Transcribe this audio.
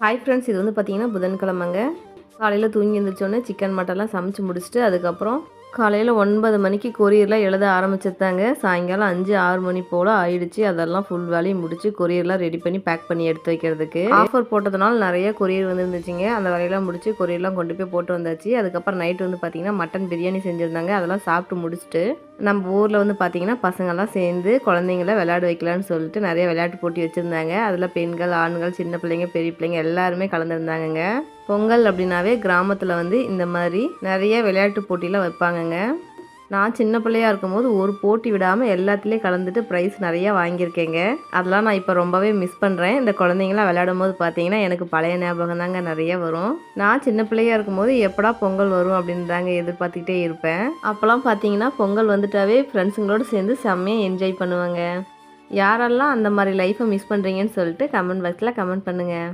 Hi friends, இது வந்து பார்த்தீங்கன்னா புதன்கிழமைங்க. காலையில் தூங்கி எழுந்திரிச்சோன்னே சிக்கன் மட்டன்லாம் சமைச்சு முடிச்சுட்டு, அதுக்கப்புறம் காலையில் 9 மணிக்கு கொரியர்லாம் எழுத ஆரம்பிச்சிருந்தாங்க. சாயங்காலம் 5, 6 மணி போல் ஆயிடுச்சு. அதெல்லாம் ஃபுல் வேலையும் முடிச்சு கொரியர்லாம் ரெடி பண்ணி பேக் பண்ணி எடுத்து வைக்கிறதுக்கு. ஆஃபர் போட்டதுனால நிறைய கொரியர் வந்துருந்துச்சுங்க. அந்த வேலையெல்லாம் முடிச்சு கொரியர்லாம் கொண்டு போய் போட்டு வந்தாச்சு. அதுக்கப்புறம் நைட்டு வந்து பார்த்தீங்கன்னா மட்டன் பிரியாணி செஞ்சுருந்தாங்க. அதெல்லாம் சாப்பிட்டு முடிச்சுட்டு நம்ம ஊரில் வந்து பார்த்தீங்கன்னா பசங்கள்லாம் சேர்ந்து குழந்தைங்கள விளையாட வைக்கலான்னு சொல்லிட்டு நிறைய விளையாட்டு போட்டி வச்சுருந்தாங்க. அதில் பெண்கள், ஆண்கள், சின்ன பிள்ளைங்க, பெரிய பிள்ளைங்க எல்லாருமே கலந்துருந்தாங்கங்க. பொங்கல் அப்படின்னாவே கிராமத்தில் வந்து இந்த மாதிரி நிறைய விளையாட்டு போட்டிலாம் வைப்பாங்கங்க. நான் சின்ன பிள்ளையாக இருக்கும்போது ஒரு போட்டி விடாமல் எல்லாத்துலேயும் கலந்துட்டு ப்ரைஸ் நிறையா வாங்கியிருக்கேங்க. அதெல்லாம் நான் இப்போ ரொம்பவே மிஸ் பண்ணுறேன். இந்த குழந்தைங்களாம் விளையாடும் போது பார்த்தீங்கன்னா எனக்கு பழைய ஞாபகம் தாங்க நிறைய வரும். நான் சின்ன பிள்ளையாக இருக்கும்போது எப்படா பொங்கல் வரும் அப்படின்னு தாங்க எதிர்பார்த்துக்கிட்டே இருப்பேன். அப்போல்லாம் பார்த்தீங்கன்னா பொங்கல் வந்துட்டாவே ஃப்ரெண்ட்ஸுங்களோடு சேர்ந்து செம்மையாக என்ஜாய் பண்ணுவாங்க. யாரெல்லாம் அந்த மாதிரி லைஃப்பை மிஸ் பண்ணுறீங்கன்னு சொல்லிட்டு கமெண்ட் பாக்ஸில் கமெண்ட் பண்ணுங்கள்.